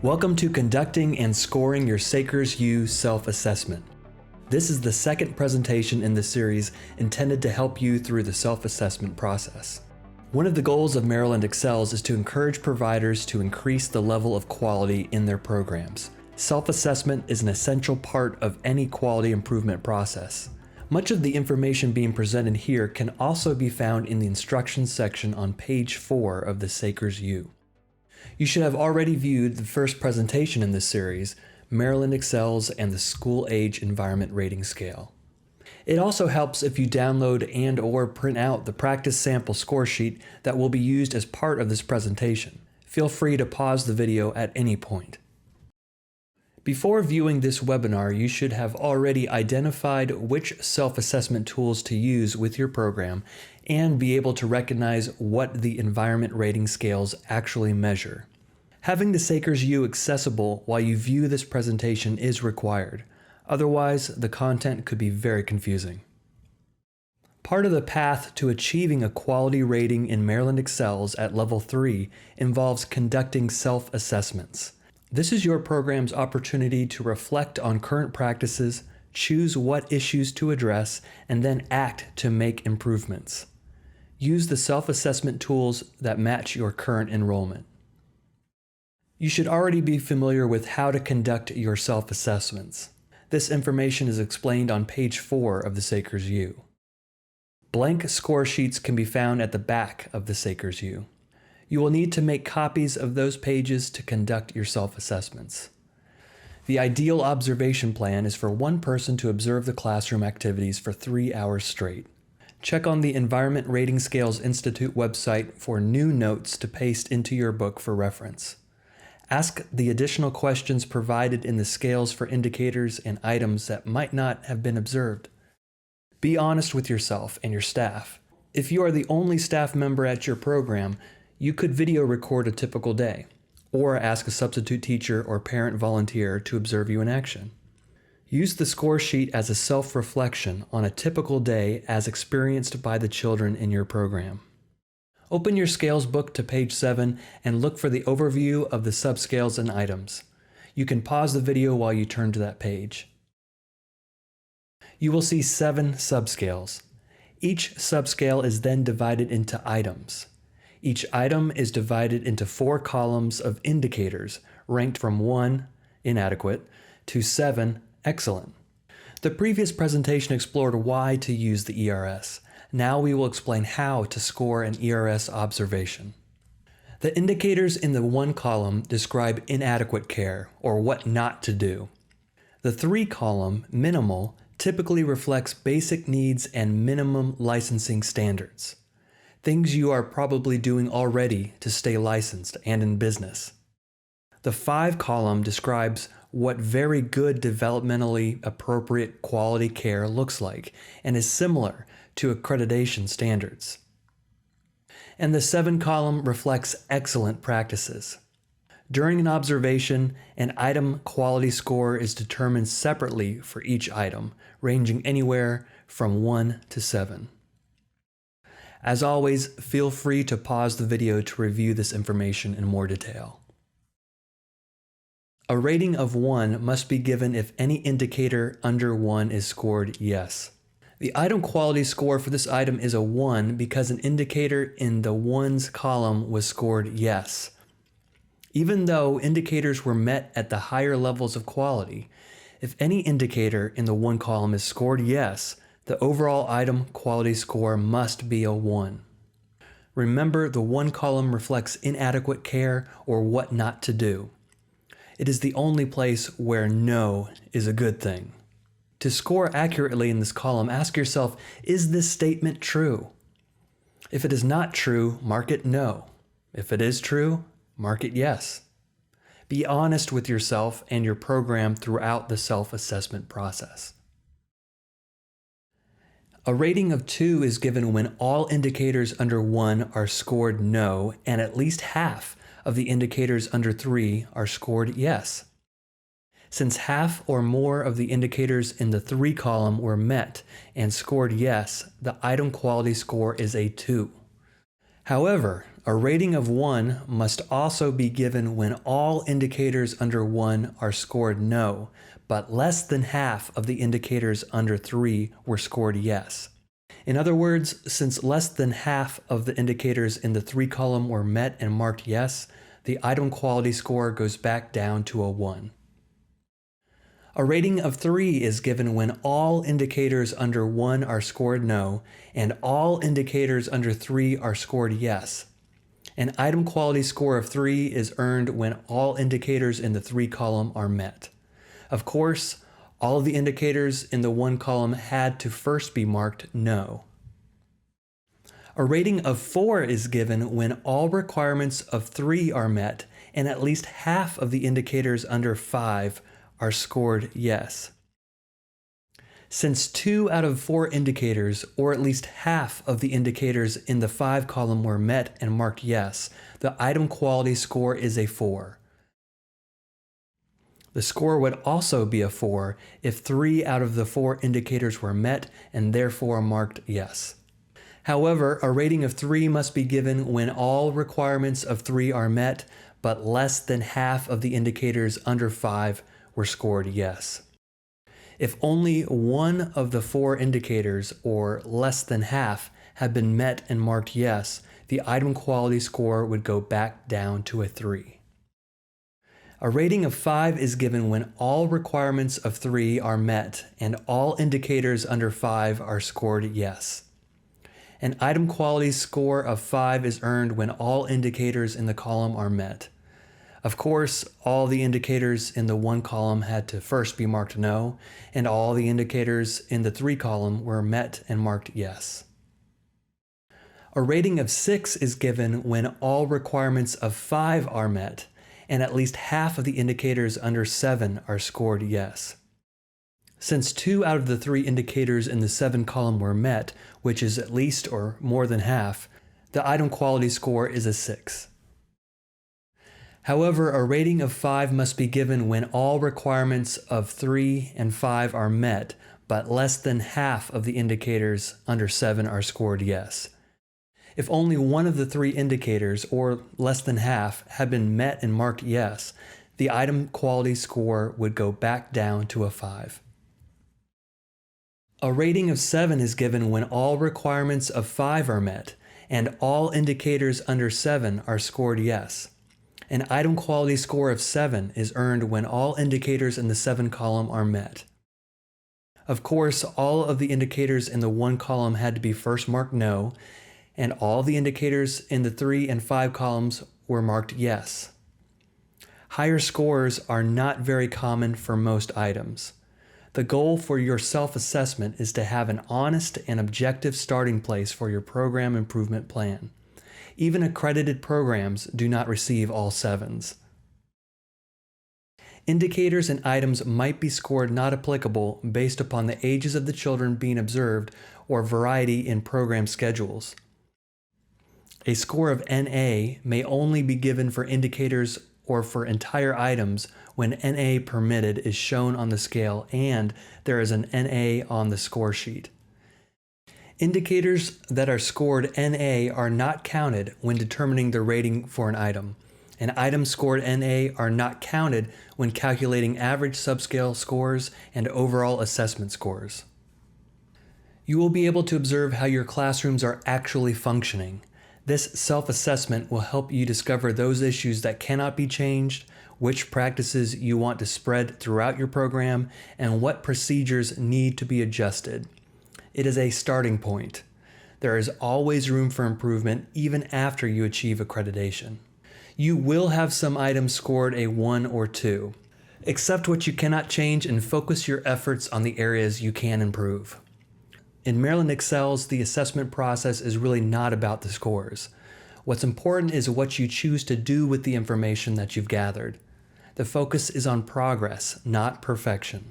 Welcome to conducting and scoring your SACERS-U self-assessment. This is the second presentation in the series intended to help you through the self-assessment process. One of the goals of Maryland Excels is to encourage providers to increase the level of quality in their programs. Self-assessment is an essential part of any quality improvement process. Much of the information being presented here can also be found in the instructions section on page 4 of the SACERS-U. You should have already viewed the first presentation in this series, Maryland Excels and the School Age Environment Rating Scale. It also helps if you download and/or print out the practice sample score sheet that will be used as part of this presentation. Feel free to pause the video at any point. Before viewing this webinar, you should have already identified which self-assessment tools to use with your program and be able to recognize what the environment rating scales actually measure. Having the SACERS-U accessible while you view this presentation is required. Otherwise, the content could be very confusing. Part of the path to achieving a quality rating in Maryland Excels at Level 3 involves conducting self-assessments. This is your program's opportunity to reflect on current practices, choose what issues to address, and then act to make improvements. Use the self-assessment tools that match your current enrollment. You should already be familiar with how to conduct your self-assessments. This information is explained on page 4 of the SACERS-U. Blank score sheets can be found at the back of the SACERS-U. You will need to make copies of those pages to conduct your self-assessments. The ideal observation plan is for one person to observe the classroom activities for 3 hours straight. Check on the Environment Rating Scales Institute website for new notes to paste into your book for reference. Ask the additional questions provided in the scales for indicators and items that might not have been observed. Be honest with yourself and your staff. If you are the only staff member at your program, you could video record a typical day, or ask a substitute teacher or parent volunteer to observe you in action. Use the score sheet as a self-reflection on a typical day as experienced by the children in your program. Open your scales book to page 7 and look for the overview of the subscales and items. You can pause the video while you turn to that page. You will see 7 subscales. Each subscale is then divided into items. Each item is divided into 4 columns of indicators ranked from 1, inadequate, to 7, excellent. The previous presentation explored why to use the ERS. Now we will explain how to score an ERS observation. The indicators in the 1 column describe inadequate care, or what not to do. The 3 column, minimal, typically reflects basic needs and minimum licensing standards. Things you are probably doing already to stay licensed and in business. The 5 column describes what very good developmentally appropriate quality care looks like and is similar to accreditation standards. And the 7 column reflects excellent practices. During an observation, an item quality score is determined separately for each item, ranging anywhere from 1 to 7. As always, feel free to pause the video to review this information in more detail. A rating of 1 must be given if any indicator under 1 is scored yes. The item quality score for this item is a 1 because an indicator in the 1's column was scored yes. Even though indicators were met at the higher levels of quality, if any indicator in the 1 column is scored yes, the overall item quality score must be a 1. Remember, the 1 column reflects inadequate care or what not to do. It is the only place where no is a good thing. To score accurately in this column, ask yourself, is this statement true? If it is not true, mark it no. If it is true, mark it yes. Be honest with yourself and your program throughout the self-assessment process. A rating of 2 is given when all indicators under 1 are scored no and at least half of the indicators under 3 are scored yes. Since half or more of the indicators in the 3 column were met and scored yes, the item quality score is a 2. However, a rating of 1 must also be given when all indicators under 1 are scored no, but less than half of the indicators under 3 were scored yes. In other words, since less than half of the indicators in the 3 column were met and marked yes, the item quality score goes back down to a 1. A rating of 3 is given when all indicators under 1 are scored no, and all indicators under 3 are scored yes. An item quality score of 3 is earned when all indicators in the 3 column are met. Of course, all of the indicators in the 1 column had to first be marked no. A rating of 4 is given when all requirements of 3 are met and at least half of the indicators under 5 are scored yes. Since 2 out of 4 indicators, or at least half of the indicators in the 5 column were met and marked yes, the item quality score is a 4. The score would also be a 4 if 3 out of the 4 indicators were met and therefore marked yes. However, a rating of 3 must be given when all requirements of 3 are met, but less than half of the indicators under 5 were scored yes. If only 1 of the 4 indicators, or less than half, had been met and marked yes, the item quality score would go back down to a 3. A rating of 5 is given when all requirements of 3 are met and all indicators under 5 are scored yes. An item quality score of 5 is earned when all indicators in the column are met. Of course, all the indicators in the 1 column had to first be marked no, and all the indicators in the 3 column were met and marked yes. A rating of 6 is given when all requirements of 5 are met, and at least half of the indicators under 7 are scored yes. Since 2 out of the 3 indicators in the 7 column were met, which is at least or more than half, the item quality score is a 6. However, a rating of 5 must be given when all requirements of 3 and 5 are met, but less than half of the indicators under 7 are scored yes. If only 1 of the 3 indicators, or less than half, had been met and marked yes, the item quality score would go back down to a 5. A rating of 7 is given when all requirements of 5 are met, and all indicators under 7 are scored yes. An item quality score of 7 is earned when all indicators in the 7 column are met. Of course, all of the indicators in the 1 column had to be first marked no, and all the indicators in the 3 and 5 columns were marked yes. Higher scores are not very common for most items. The goal for your self-assessment is to have an honest and objective starting place for your program improvement plan. Even accredited programs do not receive all 7s. Indicators and items might be scored not applicable based upon the ages of the children being observed or variety in program schedules. A score of NA may only be given for indicators or for entire items when NA permitted is shown on the scale and there is an NA on the score sheet. Indicators that are scored NA are not counted when determining the rating for an item, and items scored NA are not counted when calculating average subscale scores and overall assessment scores. You will be able to observe how your classrooms are actually functioning. This self-assessment will help you discover those issues that cannot be changed, which practices you want to spread throughout your program, and what procedures need to be adjusted. It is a starting point. There is always room for improvement even after you achieve accreditation. You will have some items scored a 1 or 2. Accept what you cannot change and focus your efforts on the areas you can improve. In Maryland Excels, the assessment process is really not about the scores. What's important is what you choose to do with the information that you've gathered. The focus is on progress, not perfection.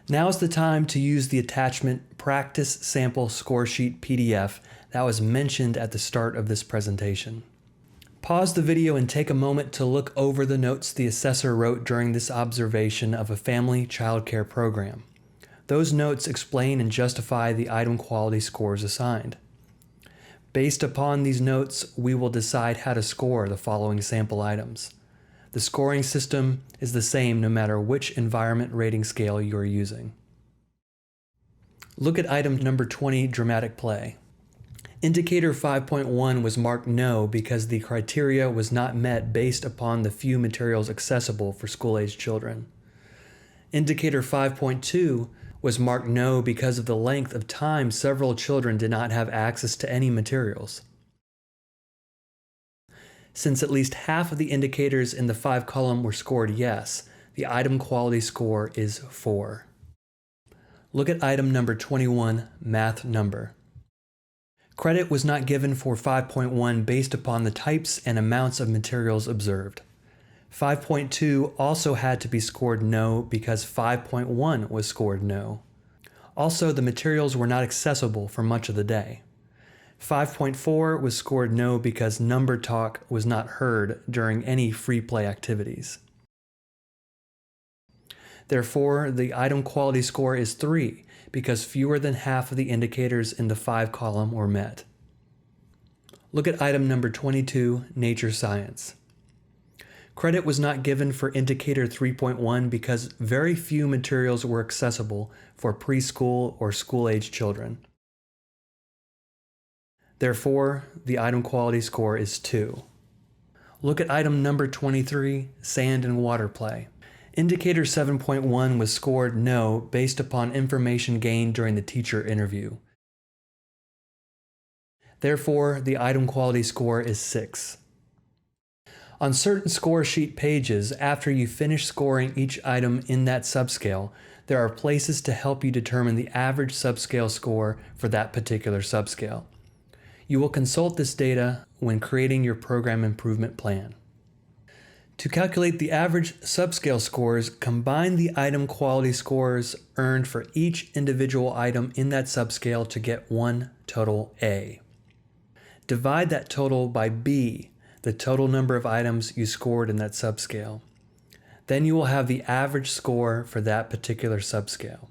Now is the time to use the attachment Practice Sample Score Sheet PDF that was mentioned at the start of this presentation. Pause the video and take a moment to look over the notes the assessor wrote during this observation of a family child care program. Those notes explain and justify the item quality scores assigned. Based upon these notes, we will decide how to score the following sample items. The scoring system is the same no matter which environment rating scale you are using. Look at item number 20, dramatic play. Indicator 5.1 was marked no because the criteria was not met based upon the few materials accessible for school-aged children. Indicator 5.2 was marked no because of the length of time several children did not have access to any materials. Since at least half of the indicators in the 5 column were scored yes, the item quality score is 4. Look at item number 21, math number. Credit was not given for 5.1 based upon the types and amounts of materials observed. 5.2 also had to be scored no because 5.1 was scored no. Also, the materials were not accessible for much of the day. 5.4 was scored no because number talk was not heard during any free play activities. Therefore, the item quality score is 3 because fewer than half of the indicators in the 5 column were met. Look at item number 22, nature science. Credit was not given for indicator 3.1 because very few materials were accessible for preschool or school-age children. Therefore, the item quality score is 2. Look at item number 23, sand and water play. Indicator 7.1 was scored no based upon information gained during the teacher interview. Therefore, the item quality score is 6. On certain score sheet pages, after you finish scoring each item in that subscale, there are places to help you determine the average subscale score for that particular subscale. You will consult this data when creating your program improvement plan. To calculate the average subscale scores, combine the item quality scores earned for each individual item in that subscale to get one total A. Divide that total by B, the total number of items you scored in that subscale. Then you will have the average score for that particular subscale.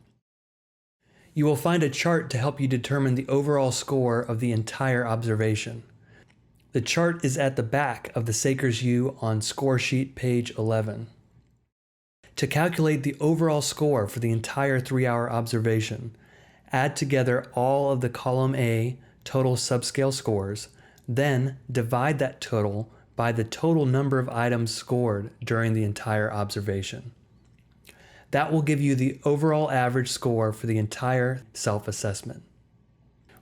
You will find a chart to help you determine the overall score of the entire observation. The chart is at the back of the SACERS-U on score sheet page 11. To calculate the overall score for the entire 3-hour observation, add together all of the column A total subscale scores, then divide that total by the total number of items scored during the entire observation. That will give you the overall average score for the entire self-assessment.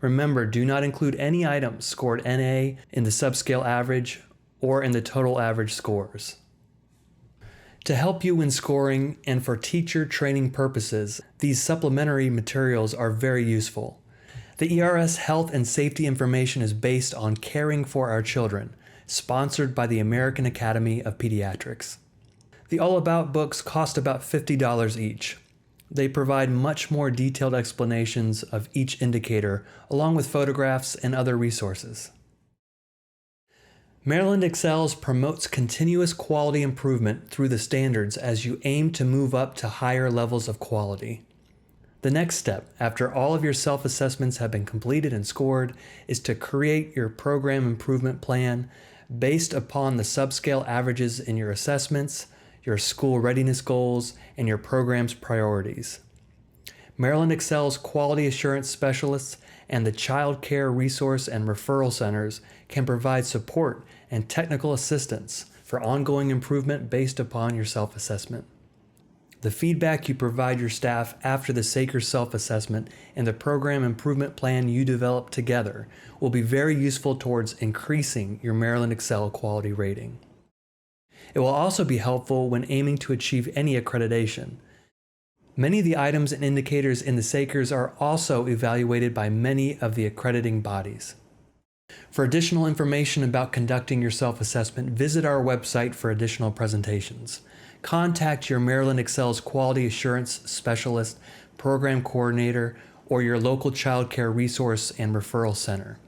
Remember, do not include any items scored NA in the subscale average or in the total average scores. To help you in scoring and for teacher training purposes, these supplementary materials are very useful. The ERS health and safety information is based on Caring for Our Children, sponsored by the American Academy of Pediatrics. The All About books cost about $50 each. They provide much more detailed explanations of each indicator, along with photographs and other resources. Maryland Excels promotes continuous quality improvement through the standards as you aim to move up to higher levels of quality. The next step, after all of your self-assessments have been completed and scored, is to create your program improvement plan based upon the subscale averages in your assessments, your school readiness goals, and your program's priorities. Maryland Excel's quality assurance specialists and the Child Care Resource and Referral Centers can provide support and technical assistance for ongoing improvement based upon your self-assessment. The feedback you provide your staff after the SACERS self-assessment and the program improvement plan you develop together will be very useful towards increasing your Maryland Excel quality rating. It will also be helpful when aiming to achieve any accreditation. Many of the items and indicators in the SACERS are also evaluated by many of the accrediting bodies. For additional information about conducting your self-assessment, visit our website for additional presentations. Contact your Maryland Excel's Quality Assurance Specialist, Program Coordinator, or your local Child Care Resource and Referral Center.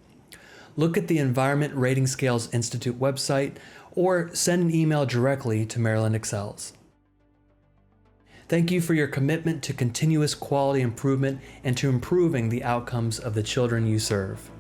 Look at the Environment Rating Scales Institute website or send an email directly to Maryland Excels. Thank you for your commitment to continuous quality improvement and to improving the outcomes of the children you serve.